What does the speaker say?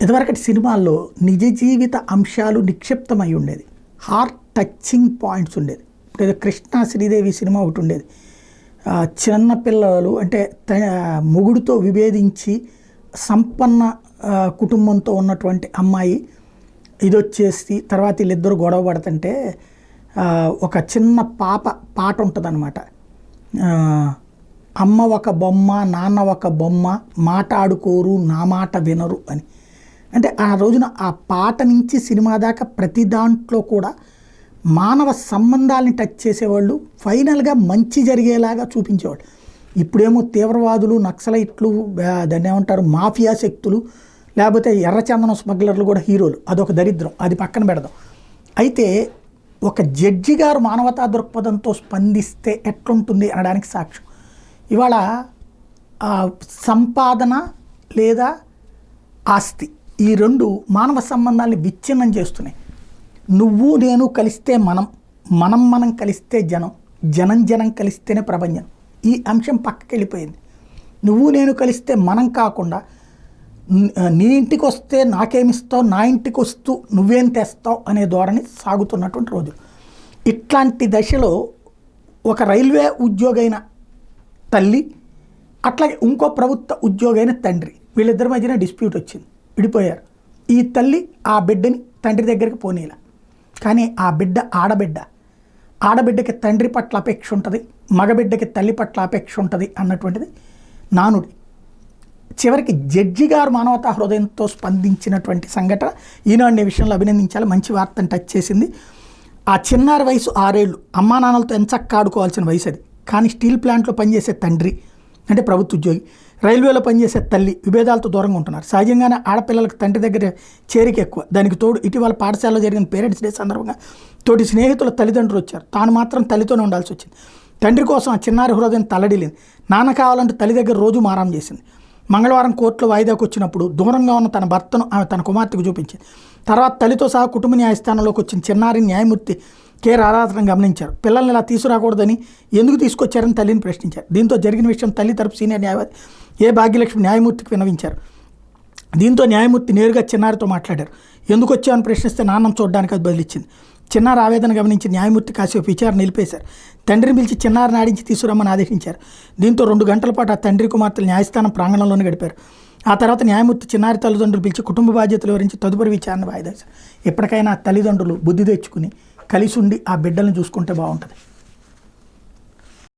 ఇదివరకటి సినిమాల్లో నిజ జీవిత అంశాలు నిక్షిప్తమై ఉండేది, హార్ట్ టచింగ్ పాయింట్స్ ఉండేది. ఇప్పుడు ఏదో కృష్ణ శ్రీదేవి సినిమా ఒకటి ఉండేది. చిన్న పిల్లలు అంటే మొగుడుతో విభేదించి సంపన్న కుటుంబంతో ఉన్నటువంటి అమ్మాయి ఇది వచ్చేసి తర్వాత వీళ్ళిద్దరూ గొడవ పడుతుంటే ఒక చిన్న పాట ఉంటుంది అన్నమాట. అమ్మ ఒక బొమ్మ, నాన్న ఒక బొమ్మ, మాట్లాడుకోరు నా మాట వినరు అని. అంటే ఆ రోజున ఆ పాట నుంచి సినిమా దాకా ప్రతి దాంట్లో కూడా మానవ సంబంధాలని టచ్ చేసేవాళ్ళు, ఫైనల్గా మంచి జరిగేలాగా చూపించేవాళ్ళు. ఇప్పుడేమో తీవ్రవాదులు, నక్సలైట్లు, దాన్ని ఏమంటారు మాఫియా శక్తులు, లేకపోతే ఎర్రచందనం స్మగ్లర్లు కూడా హీరోలు. అదొక దరిద్రం, అది పక్కన పెడదాం. అయితే ఒక జడ్జి గారు మానవతా దృక్పథంతో స్పందిస్తే ఎట్లుంటుంది అనడానికి సాక్ష్యం. ఇవాళ సంపాదన లేదా ఆస్తి, ఈ రెండు మానవ సంబంధాన్ని విచ్ఛిన్నం చేస్తున్నాయి. నువ్వు నేను కలిస్తే మనం కలిస్తే జనం కలిస్తేనే ప్రపంచం. ఈ అంశం పక్కకి వెళ్ళిపోయింది. నువ్వు నేను కలిస్తే మనం కాకుండా నీ ఇంటికి వస్తే నాకేమిస్తావు, నా ఇంటికి వస్తూ నువ్వేం తెస్తావు అనే ధోరణి సాగుతున్నటువంటి రోజు. ఇట్లాంటి దశలో ఒక రైల్వే ఉద్యోగైన తల్లి, అట్లాగే ఇంకో ప్రభుత్వ ఉద్యోగైన తండ్రి, వీళ్ళిద్దరి మధ్యన డిస్ప్యూట్ వచ్చింది, విడిపోయారు. ఈ తల్లి ఆ బిడ్డని తండ్రి దగ్గరికి పోనీలా, కానీ ఆ బిడ్డ ఆడబిడ్డకి తండ్రి పట్ల అపేక్ష ఉంటుంది, మగబిడ్డకి తల్లి పట్ల అపేక్ష ఉంటుంది అన్నటువంటిది నానుడి. చివరికి జడ్జి గారు మానవతా హృదయంతో స్పందించినటువంటి సంఘటన ఈనాడు విషయంలో అభినందించాలి. మంచి వార్తను టచ్ చేసింది. ఆ చిన్నారి వయసు 6 ఏళ్ళు, అమ్మా నాన్నలతో ఎంచక్క ఆడుకోవాల్సిన వయసు అది. కానీ స్టీల్ ప్లాంట్లో పనిచేసే తండ్రి అంటే ప్రభుత్వ ఉద్యోగి, రైల్వేలో పనిచేసే తల్లి విభేదాలతో దూరంగా ఉంటున్నారు. సహజంగానే ఆడపిల్లలకు తండ్రి దగ్గర చేరిక ఎక్కువ. దానికి తోడు ఇటీవల పాఠశాలలో జరిగిన పేరెంట్స్ డే సందర్భంగా తోటి స్నేహితుల తల్లిదండ్రులు వచ్చారు. తాను మాత్రం తల్లితోనే ఉండాల్సి వచ్చింది. తండ్రి కోసం ఆ చిన్నారి హృదయం తల్లడిల్లింది. నాన్న కావాలంటే తల్లి దగ్గర రోజు మారం చేసింది. మంగళవారం కోర్టులో వాయిదాకు వచ్చినప్పుడు దూరంగా ఉన్న తన భర్తను ఆమె తన కుమార్తెకు చూపించింది. తర్వాత తల్లితో సహా కుటుంబ న్యాయస్థానంలోకి వచ్చిన చిన్నారిని న్యాయమూర్తి కె రాధాకృష్ణన్ గమనించారు. పిల్లల్ని ఇలా తీసుకురాకూడదని ఎందుకు తీసుకొచ్చారని తల్లిని ప్రశ్నించారు. దీంతో జరిగిన విషయం తల్లి తరపు సీనియర్ న్యాయవాది ఏ భాగ్యలక్ష్మి న్యాయమూర్తికి విన్నవించారు. దీంతో న్యాయమూర్తి నేరుగా చిన్నారితో మాట్లాడారు. ఎందుకు వచ్చామని ప్రశ్నిస్తే నాన్నం చూడడానికి అది బదిలిచ్చింది. చిన్నారి ఆవేదన గమనించి న్యాయమూర్తి కాసేపు విచారణ నిలిపేశారు. తండ్రిని పిలిచి చిన్నారిని ఆడించి తీసుకురమ్మని ఆదేశించారు. దీంతో 2 గంటల పాటు ఆ తండ్రి కుమార్తెలు న్యాయస్థానం ప్రాంగణంలోనే గడిపారు. ఆ తర్వాత న్యాయమూర్తి చిన్నారి తల్లిదండ్రులు పిలిచి కుటుంబ బాధ్యతలు వివరించి తదుపరి విచారణ వాయిదా వేశారు. ఎప్పటికైనా తల్లిదండ్రులు బుద్ధి తెచ్చుకుని కలిసి ఉండి ఆ బిడ్డలను చూసుకుంటే బాగుంటుంది.